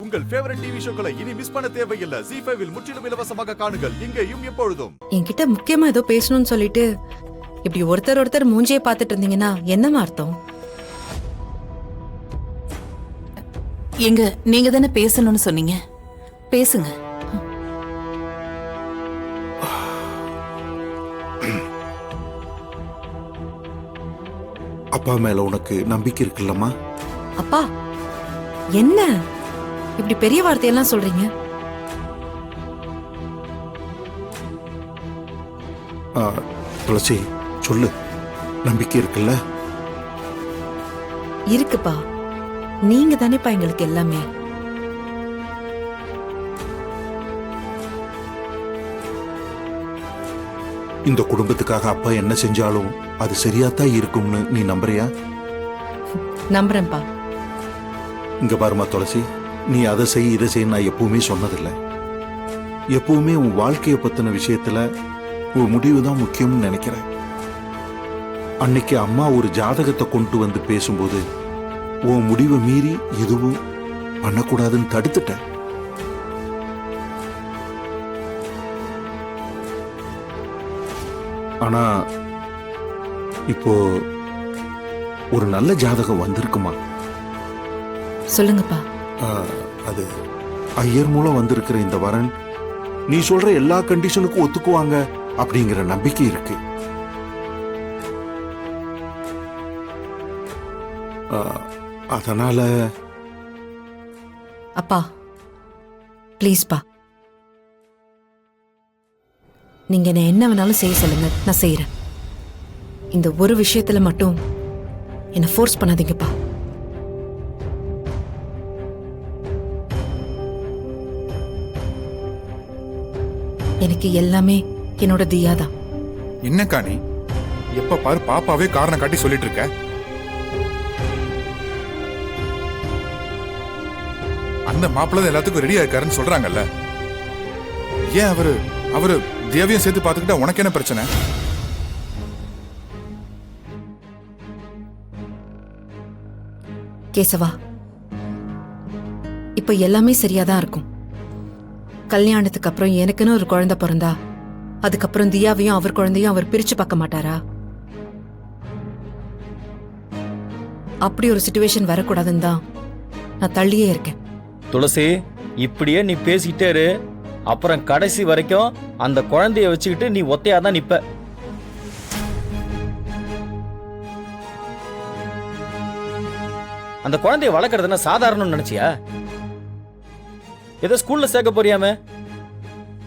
உங்கள் favourite TV ஷோக்களை இனி miss பண்ண தேவையில்லை. ZEE5 இல் முற்றிலும் இலவசமாக காணுங்கள், இங்கேயும் எப்பொழுதும். என்கிட்ட முக்கியமா ஏதோ பேசணும்னு சொல்லிட்டு இப்படி ஒருத்தர் மூஞ்சியை பார்த்துட்டு இருந்தீங்கன்னா என்னமா அர்த்தம்? எங்க நீங்க தானே பேசணும்னு சொன்னீங்க, பேசுங்க. அப்பா மேல உனக்கு நம்பிக்கை இருக்குல்லம்மா? அப்பா என்ன இப்படி பெரிய வார்த்தையெல்லாம் சொல்றீங்க? துளசி சொல்லு, நம்பிக்கை இருக்குல்ல? இருக்குப்பா, நீங்க தானேப்பா எங்களுக்கு எல்லாமே. இந்த குடும்பத்துக்காக அப்பா என்ன செஞ்சாலும் அது சரியாத்தான் இருக்கும்னு நீ நம்புறியா? நம்புறேன்ப்பா. இங்க பாருமா துளசி, நீ அதை செய் இதை செய் நான் எப்பவுமே சொன்னதில்லை. எப்பவுமே உன் வாழ்க்கைய பத்தின விஷயத்துல உன் முடிவு தான் முக்கியம்னு நினைக்கிறேன். அன்னைக்கு அம்மா ஒரு ஜாதகத்தை கொண்டு வந்து பேசும்போது உன் முடிவை மீறி எதுவும் பண்ணக்கூடாதுன்னு தடுத்துட்டேன். ஆனா இப்போ ஒரு நல்ல ஜாதகம் வந்திருக்குமா? சொல்லுங்கப்பா. அது ஐயர் மூலம் வந்திருக்கிற இந்த வரன் நீ சொல்ற எல்லா கண்டிஷனுக்கும் ஒத்துக்குவாங்க அப்படிங்கிற நம்பிக்கை இருக்கு. அதனால அப்பா ப்ளீஸ்பா, நீங்க என்ன வேணாலும் செய்ய சொல்லுங்க, நான் செய்யறேன். இந்த ஒரு விஷயத்துல மட்டும் என்ன ஃபோர்ஸ் பண்ணாதீங்கப்பா. எனக்கு எல்லாமே என்னோட தியா தான். என்னக்கா நீ எப்ப பாரு பாப்பாவே காரணம் காட்டி சொல்லிட்டு இருக்க? அந்த மாப்பிள்ள எல்லாத்துக்கும் ரெடியா இருக்காருன்னு சொல்றாங்கல்ல, ஏன் அவரு தியாவையும் சேர்த்து பாத்துக்கிட்டா உனக்கு என்ன பிரச்சனை? கேசவா, இப்ப எல்லாமே சரியாதான் இருக்கும். கல்யாணத்துக்கு அப்புறம் எனக்குன்னு ஒரு குழந்தை பிறந்தா அதுக்கப்புறம் தியாவையும் அவர் குழந்தையும் அவர் பிரிச்சு பார்க்க மாட்டாரா? அப்படி ஒரு சிச்சுவேஷன் வரக்கூடாதுன்னு தான் நான் தள்ளியே இருக்கேன். துளசி, இப்படியே நீ பேசிக்கிட்டே இரு, அப்புறம் கடைசி வரைக்கும் அந்த குழந்தைய வச்சுக்கிட்டு நீ ஒத்தையாதான் நிப்ப. அந்த குழந்தைய வளர்க்கறதுன்னா சாதாரணம்னு நினைச்சியா? ஏதோ ஸ்கூல்ல சேர்க்க போறியாமே,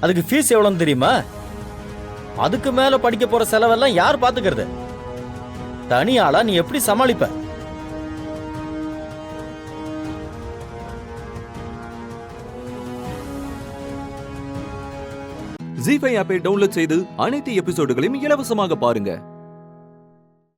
அதுக்கு ஃபீஸ் எவ்வளவுன்னு தெரியுமா? அதுக்கு மேல படிக்க போற செலவெல்லாம் யார் பாத்துக்கிறது? தனியாளா நீ எப்படி சமாளிப்ப? ZEE5 ஆப்பை டவுன்லோட் செய்து அனைத்து எபிசோடுகளையும் இலவசமாக பாருங்க.